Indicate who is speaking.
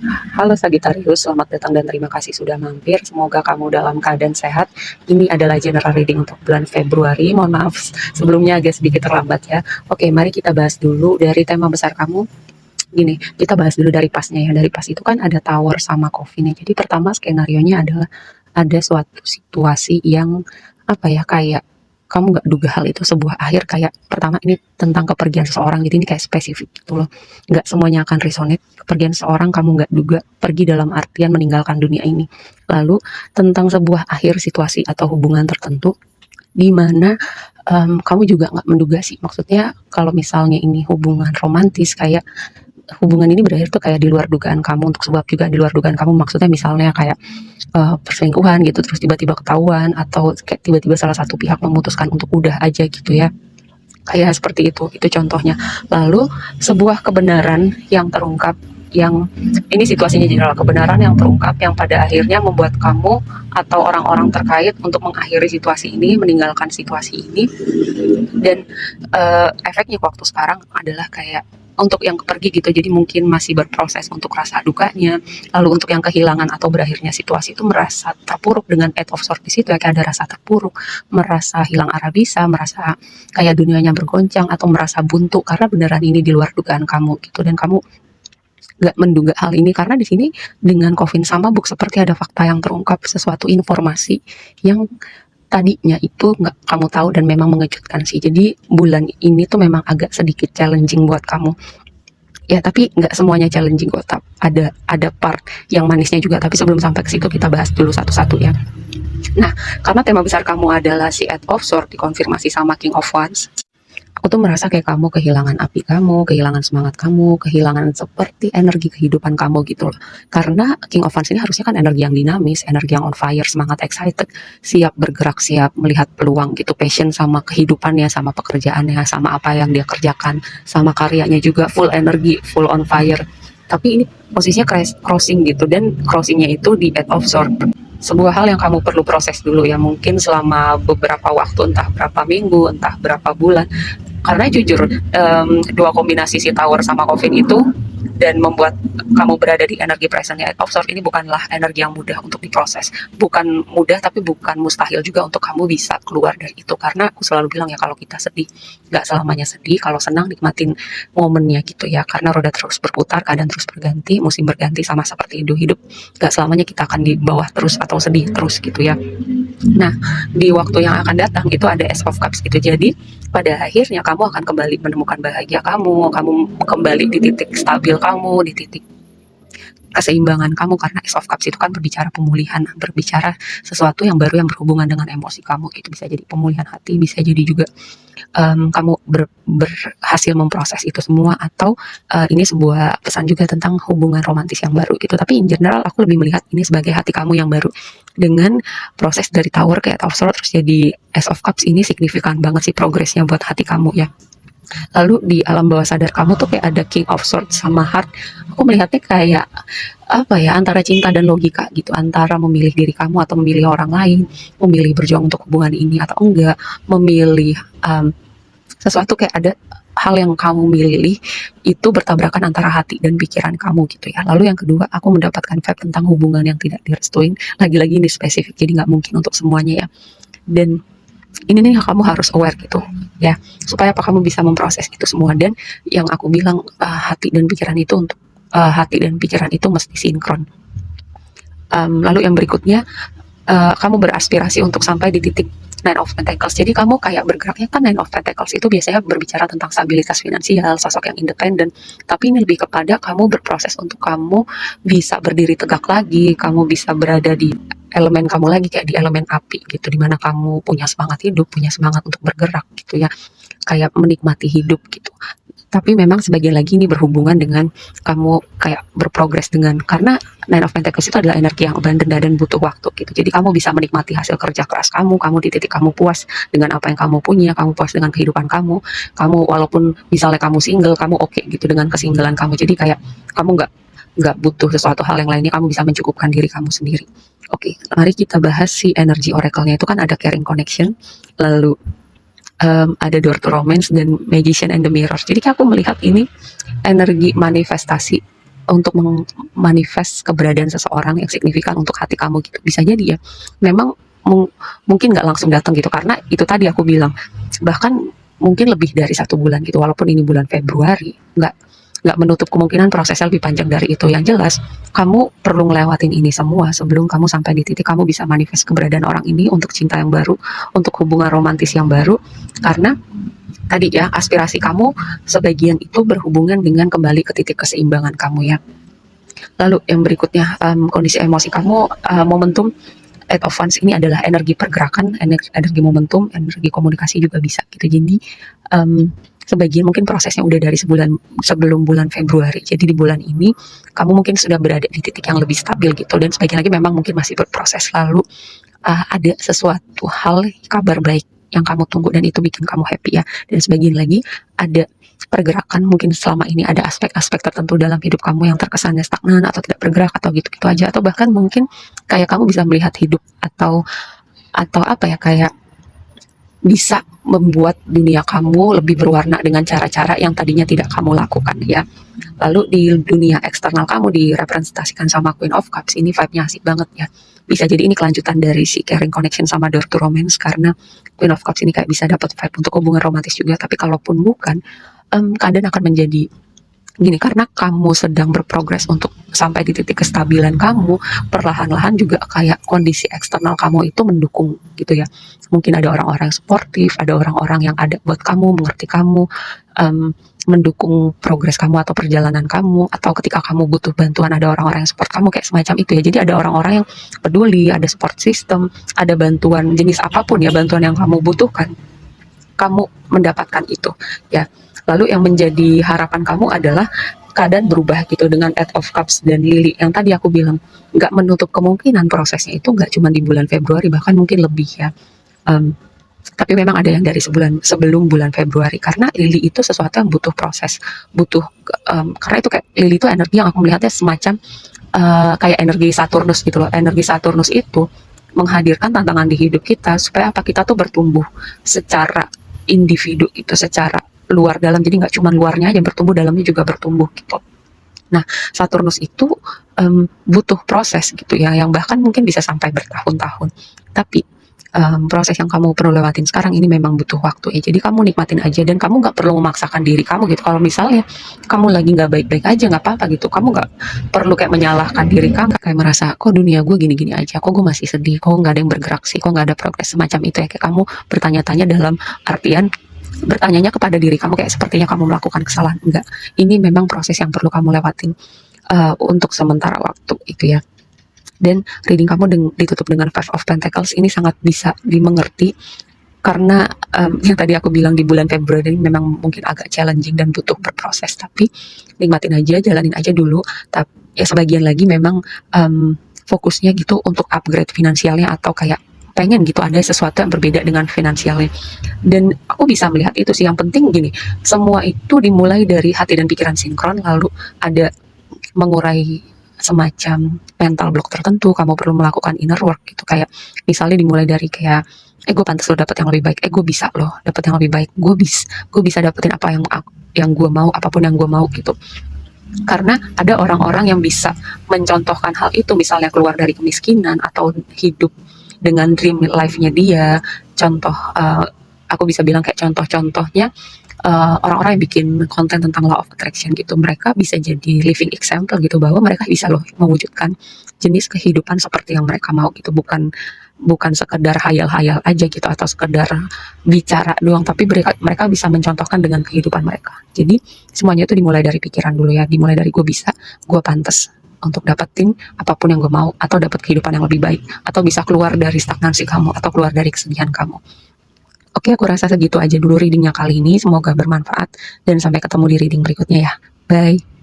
Speaker 1: Halo Sagittarius, selamat datang dan terima kasih sudah mampir. Semoga kamu dalam keadaan sehat. Ini adalah general reading untuk bulan Februari. Mohon maaf sebelumnya agak sedikit terlambat ya. Oke, mari kita bahas dulu dari tema besar kamu. Gini, kita bahas dulu dari pasnya ya. Dari pas itu kan ada tower sama coffin ya. Jadi pertama skenarionya adalah ada suatu situasi yang apa ya, kayak kamu nggak duga hal itu sebuah akhir. Kayak pertama ini tentang kepergian seseorang, jadi ini kayak spesifik gitu loh, nggak semuanya akan resonate. Kepergian seseorang kamu nggak duga, pergi dalam artian meninggalkan dunia ini. Lalu tentang sebuah akhir situasi atau hubungan tertentu di mana kamu juga nggak menduga sih, maksudnya kalau misalnya ini hubungan romantis, kayak hubungan ini berakhir tuh kayak di luar dugaan kamu, untuk sebab juga di luar dugaan kamu, maksudnya misalnya kayak perselingkuhan gitu, terus tiba-tiba ketahuan, atau kayak tiba-tiba salah satu pihak memutuskan untuk udah aja gitu ya, kayak seperti itu contohnya. Lalu sebuah kebenaran yang terungkap, yang ini situasinya general, kebenaran yang terungkap yang pada akhirnya membuat kamu atau orang-orang terkait untuk mengakhiri situasi ini, meninggalkan situasi ini. Dan efeknya waktu sekarang adalah kayak untuk yang pergi gitu, jadi mungkin masih berproses untuk rasa dukanya. Lalu untuk yang kehilangan atau berakhirnya situasi itu merasa terpuruk dengan Eight of Swords di situ ya, kayak ada rasa terpuruk, merasa hilang arah bisa, merasa kayak dunianya bergoncang atau merasa buntu karena beneran ini di luar dugaan kamu gitu, dan kamu nggak menduga hal ini karena di sini dengan Coffin sama Book seperti ada fakta yang terungkap, sesuatu informasi yang tadinya itu nggak kamu tahu dan memang mengejutkan sih. Jadi bulan ini tuh memang agak sedikit challenging buat kamu. Ya, tapi nggak semuanya challenging kok. Ada part yang manisnya juga. Tapi sebelum sampai ke situ kita bahas dulu satu-satu ya. Nah, karena tema besar kamu adalah si Eight of Swords dikonfirmasi sama King of Wands, aku tuh merasa kayak kamu kehilangan api kamu, kehilangan semangat kamu, kehilangan seperti energi kehidupan kamu gitu loh. Karena King of Wands ini harusnya kan energi yang dinamis, energi yang on fire, semangat, excited, siap bergerak, siap melihat peluang gitu, passion sama kehidupannya, sama pekerjaannya, sama apa yang dia kerjakan, sama karyanya juga full energi, full on fire. Tapi ini posisinya crossing gitu, dan crossingnya itu di Eight of Swords, sebuah hal yang kamu perlu proses dulu ya, mungkin selama beberapa waktu, entah berapa minggu, entah berapa bulan. Karena jujur, dua kombinasi si Tower sama Coffin itu dan membuat kamu berada di energi presentnya of Swords ini bukanlah energi yang mudah untuk diproses. Bukan mudah, tapi bukan mustahil juga untuk kamu bisa keluar dari itu. Karena aku selalu bilang ya, kalau kita sedih, nggak selamanya sedih. Kalau senang, nikmatin momennya gitu ya. Karena roda terus berputar, keadaan terus berganti, musim berganti, sama seperti hidup. Nggak selamanya kita akan di bawah terus atau sedih terus gitu ya. Nah, di waktu yang akan datang itu ada Ace of Cups gitu. Jadi pada akhirnya kamu akan kembali menemukan bahagia kamu kembali di titik stabil kamu, di titik keseimbangan kamu, karena Ace of Cups itu kan berbicara pemulihan, berbicara sesuatu yang baru yang berhubungan dengan emosi kamu gitu. Bisa jadi pemulihan hati, bisa jadi juga kamu berhasil memproses itu semua, atau ini sebuah pesan juga tentang hubungan romantis yang baru gitu. Tapi in general aku lebih melihat ini sebagai hati kamu yang baru, dengan proses dari Tower ke Eight of Swords terus jadi Ace of Cups. Ini signifikan banget sih progresnya buat hati kamu ya. Lalu di alam bawah sadar kamu tuh kayak ada King of Swords sama Heart. Aku melihatnya kayak apa ya, antara cinta dan logika gitu, antara memilih diri kamu atau memilih orang lain, memilih berjuang untuk hubungan ini atau enggak, memilih sesuatu, kayak ada hal yang kamu milih itu bertabrakan antara hati dan pikiran kamu gitu ya. Lalu yang kedua, aku mendapatkan vibe tentang hubungan yang tidak direstuin. Lagi-lagi ini spesifik, jadi nggak mungkin untuk semuanya ya. Dan ini nih kamu harus aware gitu ya, supaya apa, kamu bisa memproses itu semua. Dan yang aku bilang, hati dan pikiran itu untuk hati dan pikiran itu mesti sinkron. Lalu yang berikutnya, kamu beraspirasi untuk sampai di titik Nine of Pentacles. Jadi kamu kayak bergeraknya kan, Nine of Pentacles itu biasanya berbicara tentang stabilitas finansial, sosok yang independen. Tapi ini lebih kepada kamu berproses untuk kamu bisa berdiri tegak lagi, kamu bisa berada di elemen kamu lagi, kayak di elemen api gitu, dimana kamu punya semangat hidup, punya semangat untuk bergerak gitu ya, kayak menikmati hidup gitu. Tapi memang sebagian lagi ini berhubungan dengan kamu kayak berprogres, dengan karena Nine of Pentacles itu adalah energi yang abundant dan butuh waktu gitu. Jadi kamu bisa menikmati hasil kerja keras kamu di titik kamu puas dengan apa yang kamu punya, kamu puas dengan kehidupan kamu walaupun misalnya kamu single, kamu oke gitu dengan kesinggalan kamu. Jadi kayak kamu nggak butuh sesuatu hal yang lainnya, kamu bisa mencukupkan diri kamu sendiri. Oke, mari kita bahas si energi oracle-nya. Itu kan ada caring connection, lalu ada door to romance, dan magician and the mirror. Jadi aku melihat ini energi manifestasi untuk manifest keberadaan seseorang yang signifikan untuk hati kamu gitu. Bisa jadi ya, memang mungkin nggak langsung datang gitu, karena itu tadi aku bilang, bahkan mungkin lebih dari 1 bulan gitu, walaupun ini bulan Februari, nggak menutup kemungkinan prosesnya lebih panjang dari itu. Yang jelas, kamu perlu ngelewatin ini semua sebelum kamu sampai di titik kamu bisa manifest keberadaan orang ini untuk cinta yang baru, untuk hubungan romantis yang baru, karena tadi ya, aspirasi kamu sebagian itu berhubungan dengan kembali ke titik keseimbangan kamu ya. Lalu yang berikutnya, kondisi emosi kamu, momentum. Eight of Wands ini adalah energi pergerakan, energi momentum, energi komunikasi juga bisa gitu. Jadi sebagian mungkin prosesnya udah dari sebelum bulan Februari. Jadi di bulan ini kamu mungkin sudah berada di titik yang lebih stabil gitu, dan sebagian lagi memang mungkin masih berproses. Lalu ada sesuatu hal, kabar baik yang kamu tunggu dan itu bikin kamu happy ya. Dan sebagian lagi ada pergerakan, mungkin selama ini ada aspek-aspek tertentu dalam hidup kamu yang terkesannya stagnan atau tidak bergerak atau gitu-gitu aja, atau bahkan mungkin kayak kamu bisa melihat hidup atau apa ya, kayak bisa membuat dunia kamu lebih berwarna dengan cara-cara yang tadinya tidak kamu lakukan ya. Lalu di dunia eksternal kamu direpresentasikan sama Queen of Cups, ini vibe-nya asik banget ya. Bisa jadi ini kelanjutan dari si Caring Connection sama Door to Romance, karena Queen of Cups ini kayak bisa dapat vibe untuk hubungan romantis juga. Tapi kalaupun bukan, keadaan akan menjadi gini, karena kamu sedang berprogres untuk sampai di titik kestabilan kamu, perlahan-lahan juga kayak kondisi eksternal kamu itu mendukung gitu ya. Mungkin ada orang-orang yang suportif, ada orang-orang yang ada buat kamu, mengerti kamu, mendukung progres kamu atau perjalanan kamu, atau ketika kamu butuh bantuan ada orang-orang yang support kamu, kayak semacam itu ya. Jadi ada orang-orang yang peduli, ada support system, ada bantuan jenis apapun ya, bantuan yang kamu butuhkan, kamu mendapatkan itu ya. Lalu yang menjadi harapan kamu adalah keadaan berubah gitu dengan Eight of Cups dan Lily. Yang tadi aku bilang, nggak menutup kemungkinan prosesnya itu nggak cuma di bulan Februari, bahkan mungkin lebih ya. Tapi memang ada yang dari sebelum bulan Februari, karena Lily itu sesuatu yang butuh proses, butuh karena itu kayak Lily itu energi yang aku melihatnya semacam kayak energi Saturnus gitu loh. Energi Saturnus itu menghadirkan tantangan di hidup kita supaya apa, kita tuh bertumbuh secara individu gitu, secara luar dalam. Jadi nggak cuma luarnya aja bertumbuh, dalamnya juga bertumbuh gitu. Nah, Saturnus itu butuh proses gitu ya, yang bahkan mungkin bisa sampai bertahun-tahun. Tapi proses yang kamu perlu lewatin sekarang ini memang butuh waktu ya. Jadi kamu nikmatin aja, dan kamu nggak perlu memaksakan diri kamu gitu. Kalau misalnya kamu lagi nggak baik-baik aja, nggak apa-apa gitu. Kamu nggak perlu kayak menyalahkan diri kamu, kayak merasa kok dunia gue gini-gini aja, kok gue masih sedih, kok nggak ada yang bergerak sih, kok nggak ada progres semacam itu ya. Kayak kamu bertanya-tanya dalam artian bertanyanya kepada diri kamu, kayak sepertinya kamu melakukan kesalahan. Enggak, ini memang proses yang perlu kamu lewatin untuk sementara waktu itu ya. Dan reading kamu ditutup dengan Five of Pentacles ini sangat bisa dimengerti, karena yang tadi aku bilang di bulan Februari ini memang mungkin agak challenging dan butuh berproses, tapi nikmatin aja, jalanin aja dulu. Tapi ya sebagian lagi memang fokusnya gitu untuk upgrade finansialnya, atau kayak pengen gitu ada sesuatu yang berbeda dengan finansialnya. Dan aku bisa melihat itu sih, yang penting gini, semua itu dimulai dari hati dan pikiran sinkron, lalu ada mengurai semacam mental block tertentu, kamu perlu melakukan inner work gitu. Kayak misalnya dimulai dari kayak gue pantas lo dapet yang lebih baik, gue bisa loh dapet yang lebih baik, gue bisa dapetin apa yang gue mau, apapun yang gue mau gitu. Karena ada orang-orang yang bisa mencontohkan hal itu, misalnya keluar dari kemiskinan atau hidup dengan dream life-nya dia. Contoh aku bisa bilang kayak contoh-contohnya orang-orang yang bikin konten tentang law of attraction gitu, mereka bisa jadi living example gitu, bahwa mereka bisa loh mewujudkan jenis kehidupan seperti yang mereka mau gitu, bukan sekedar hayal-hayal aja gitu, atau sekedar bicara doang, tapi mereka bisa mencontohkan dengan kehidupan mereka. Jadi semuanya itu dimulai dari pikiran dulu ya, dimulai dari gue bisa, gue pantas untuk dapetin apapun yang gue mau, atau dapat kehidupan yang lebih baik, atau bisa keluar dari stagnansi kamu, atau keluar dari kesedihan kamu. Oke, aku rasa segitu aja dulu readingnya kali ini, semoga bermanfaat, dan sampai ketemu di reading berikutnya ya. Bye.